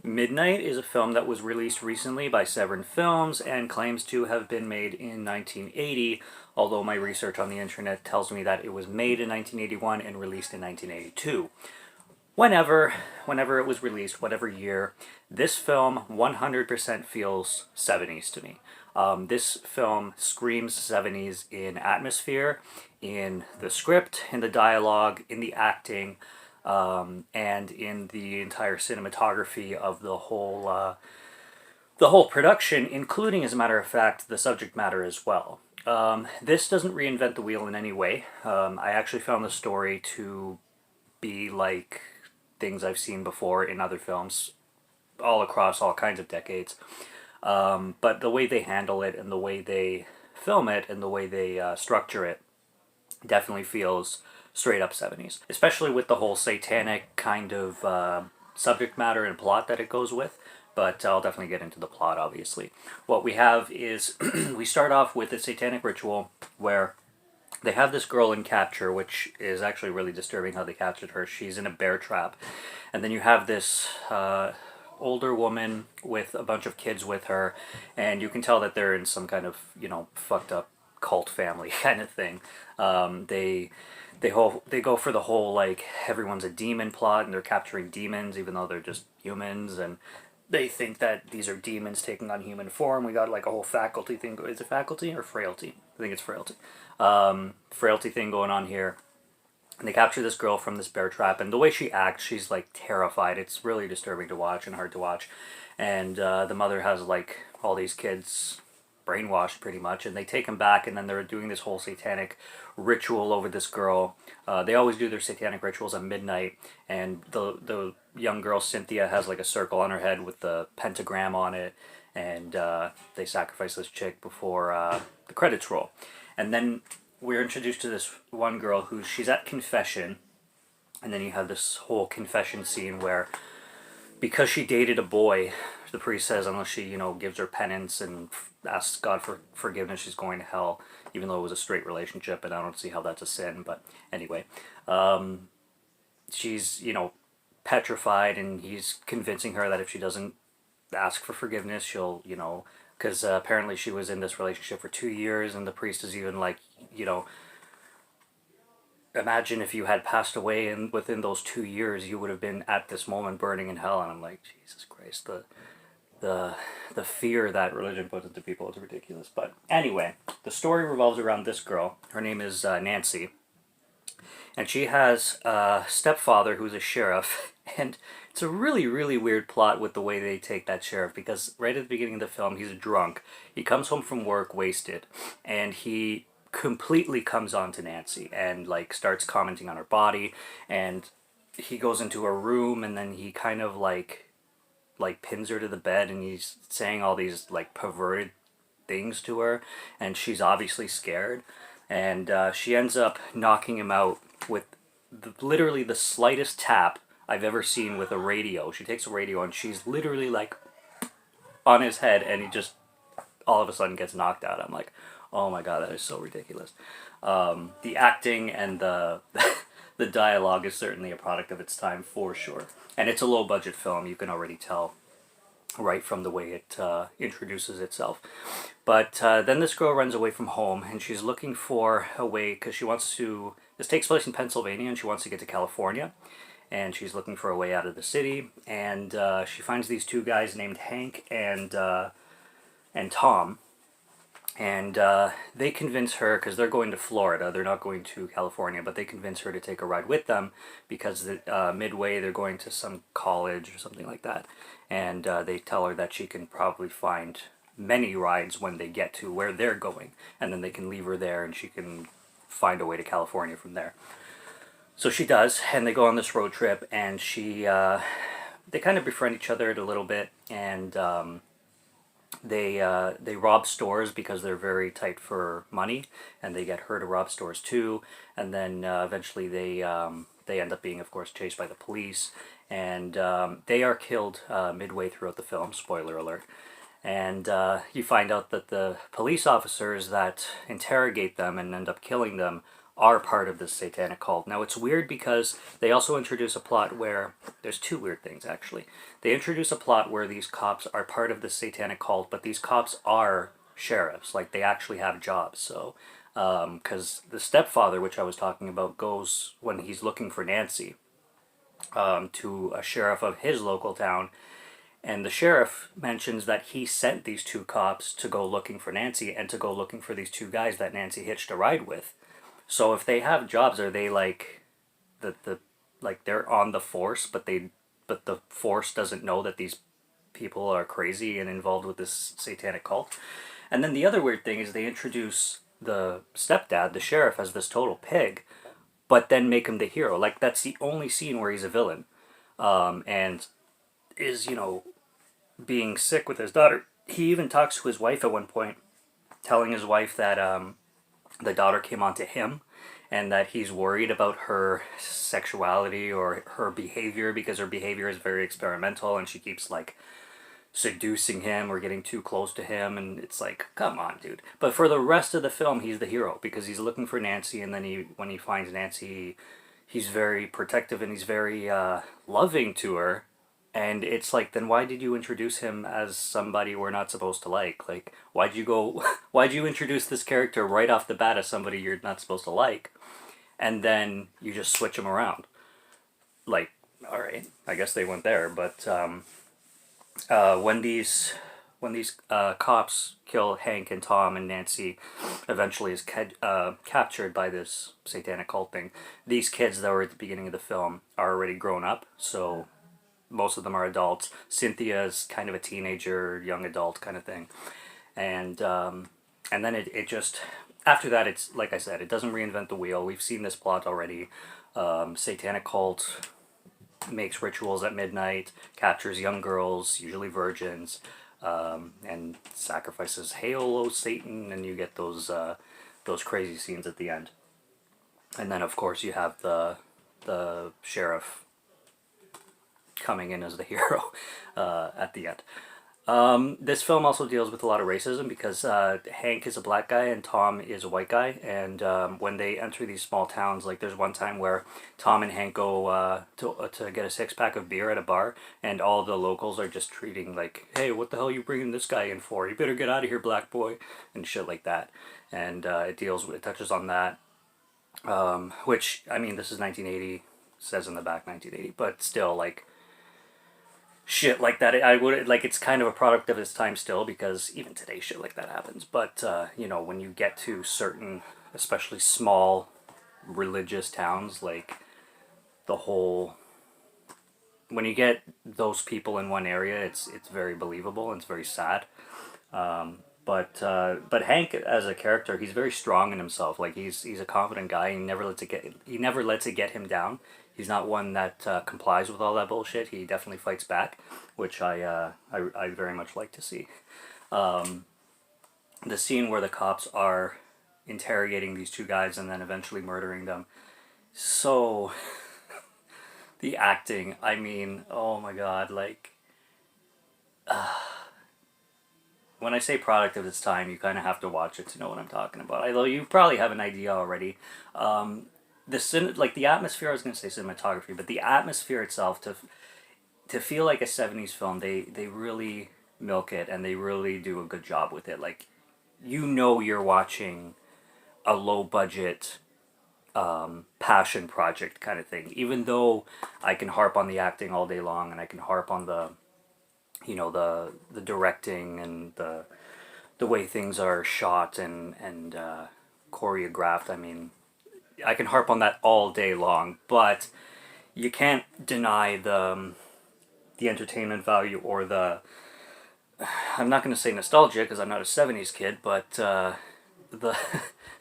Midnight is a film that was released recently by Severin Films and claims to have been made in 1980, although my research on the internet tells me that it was made in 1981 and released in 1982. Whenever, whenever it was released, whatever year, this film 100% feels 70s to me. This film screams 70s in atmosphere, in the script, in the dialogue, in the acting, and in the entire cinematography of the whole production, including, as a matter of fact, the subject matter as well. This doesn't reinvent the wheel in any way. I actually found the story to be like things I've seen before in other films, all across all kinds of decades. But the way they handle it and the way they film it and the way they structure it definitely feels straight up 70s, especially with the whole satanic kind of subject matter and plot that it goes with. But I'll definitely get into the plot, obviously. What we have is we start off with a satanic ritual where they have this girl in capture, which is actually really disturbing how they captured her. She's in a bear trap. And then you have this older woman with a bunch of kids with her, and you can tell that they're in some kind of, fucked up cult family kind of thing. They go for the whole, like, everyone's a demon plot, and they're capturing demons even though they're just humans, and they think that these are demons taking on human form. We got like a whole faculty thing. Is it faculty or frailty? I think it's frailty. Frailty thing going on here. And they capture this girl from this bear trap, and the way she acts, she's like terrified. It's really disturbing to watch and hard to watch. And the mother has like all these kids brainwashed pretty much, and they take him back, and then they're doing this whole satanic ritual over this girl. They always do their satanic rituals at midnight, and the young girl Cynthia has like a circle on her head with the pentagram on it, and they sacrifice this chick before the credits roll. And then we're introduced to this one girl who she's at confession, and then you have this whole confession scene where, because she dated a boy, the priest says unless she, gives her penance and asks God for forgiveness, she's going to hell, even though it was a straight relationship, and I don't see how that's a sin, but anyway. She's, petrified, and he's convincing her that if she doesn't ask for forgiveness, she'll, because apparently she was in this relationship for 2 years, and the priest is even like, imagine if you had passed away and within those 2 years you would have been at this moment burning in hell. And I'm like, Jesus Christ, the fear that religion puts into people is ridiculous. But anyway, the story revolves around this girl. Her name is Nancy, and she has a stepfather who's a sheriff. And it's a really, really weird plot with the way they take that sheriff, because right at the beginning of the film, he's drunk. He comes home from work wasted, and he completely comes on to Nancy and like starts commenting on her body, and he goes into her room, and then he kind of like pins her to the bed, and he's saying all these like perverted things to her, and she's obviously scared, and she ends up knocking him out with literally the slightest tap I've ever seen with a radio. She takes a radio and she's literally like on his head, and he just all of a sudden gets knocked out. I'm like, oh my god, that is so ridiculous. The acting and the the dialogue is certainly a product of its time for sure, and it's a low budget film. You can already tell right from the way it introduces itself. But then this girl runs away from home, and she's looking for a way, because she wants to. This takes place in Pennsylvania, and she wants to get to California, and she's looking for a way out of the city. And she finds these two guys named Hank and Tom, and they convince her, because they're going to Florida, they're not going to California, but they convince her to take a ride with them, because midway they're going to some college or something like that, and they tell her that she can probably find many rides when they get to where they're going, and then they can leave her there and she can find a way to California from there. So she does, and they go on this road trip, and they kind of befriend each other a little bit, and they rob stores because they're very tight for money, and they get her to rob stores too, and then eventually they end up being, of course, chased by the police, and they are killed midway throughout the film. Spoiler alert. And you find out that the police officers that interrogate them and end up killing them are part of this satanic cult. Now, it's weird because they also introduce a plot where there's two weird things, actually. They introduce a plot where these cops are part of the satanic cult, but these cops are sheriffs. Like, they actually have jobs. So, because the stepfather, which I was talking about, goes when he's looking for Nancy to a sheriff of his local town. And the sheriff mentions that he sent these two cops to go looking for Nancy and to go looking for these two guys that Nancy hitched a ride with. So if they have jobs, are they like the like they're on the force, but the force doesn't know that these people are crazy and involved with this satanic cult? And then the other weird thing is they introduce the stepdad, the sheriff, as this total pig, but then make him the hero. Like, that's the only scene where he's a villain, and is, being sick with his daughter. He even talks to his wife at one point, telling his wife that the daughter came onto him and that he's worried about her sexuality or her behavior, because her behavior is very experimental and she keeps like seducing him or getting too close to him, and it's like, come on, dude. But for the rest of the film, he's the hero because he's looking for Nancy, and then when he finds Nancy, he's very protective and he's very loving to her. And it's like, then why did you introduce him as somebody we're not supposed to like? Like, why'd you introduce this character right off the bat as somebody you're not supposed to like? And then you just switch him around. Like, alright, I guess they went there, but when these cops kill Hank and Tom, and Nancy eventually is captured by this satanic cult thing, these kids that were at the beginning of the film are already grown up, so most of them are adults. Cynthia's kind of a teenager, young adult kind of thing. And then it just, after that, it's, like I said, it doesn't reinvent the wheel. We've seen this plot already. Satanic cult makes rituals at midnight, captures young girls, usually virgins, and sacrifices, "Hail, O Satan," and you get those crazy scenes at the end. And then, of course, you have the sheriff coming in as the hero at the end. This film also deals with a lot of racism because Hank is a black guy and Tom is a white guy, and when they enter these small towns, like there's one time where Tom and Hank go to get a six-pack of beer at a bar, and all the locals are just treating like, "Hey, what the hell are you bringing this guy in for? You better get out of here, black boy," and shit like that. And it touches on that, which, I mean, this is 1980, says in the back 1980, but still, like, shit like that, I would, like, it's kind of a product of its time still, because even today shit like that happens. But when you get to certain, especially small religious towns, like when you get those people in one area, it's very believable and it's very sad. But Hank as a character, he's very strong in himself. Like, he's a confident guy. He never lets it get him down. He's not one that complies with all that bullshit. He definitely fights back, which I very much like to see. The scene where the cops are interrogating these two guys and then eventually murdering them. So, the acting, I mean, oh my god, like, when I say product of its time, you kind of have to watch it to know what I'm talking about. Although you probably have an idea already. The atmosphere, I was going to say cinematography, but the atmosphere itself, to feel like a 70s film, they really milk it, and they really do a good job with it. Like, you're watching a low budget passion project kind of thing. Even though I can harp on the acting all day long, and I can harp on the directing and the way things are shot and choreographed. I mean, I can harp on that all day long, but you can't deny the entertainment value or I'm not going to say nostalgia because I'm not a 70s kid, but the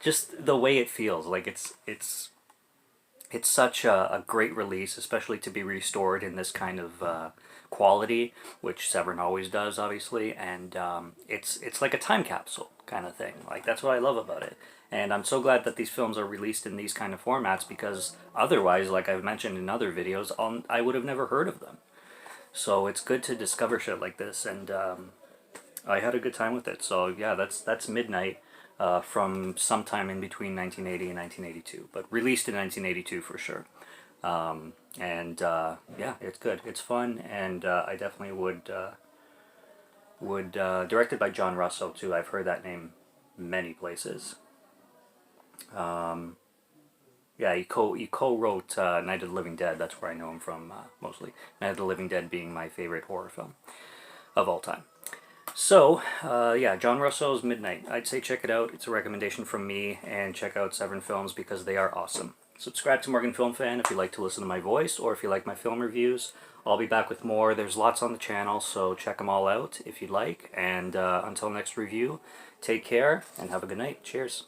just the way it feels. Like, it's such a great release, especially to be restored in this kind of quality, which Severin always does, obviously, and it's like a time capsule kind of thing. Like, that's what I love about it. And I'm so glad that these films are released in these kind of formats, because otherwise, like I've mentioned in other videos, I would have never heard of them. So it's good to discover shit like this, and I had a good time with it. So yeah, that's Midnight. from sometime in between 1980 and 1982, but released in 1982 for sure. Yeah, it's good. It's fun, and I definitely would directed by John Russo too. I've heard that name many places. Yeah, he co-wrote Night of the Living Dead. That's where I know him from mostly. Night of the Living Dead being my favorite horror film of all time. So, yeah, John Russo's Midnight. I'd say check it out. It's a recommendation from me, and check out Severin Films because they are awesome. Subscribe to Morgan Film Fan if you like to listen to my voice, or if you like my film reviews. I'll be back with more. There's lots on the channel, so check them all out if you'd like. And until next review, take care and have a good night. Cheers.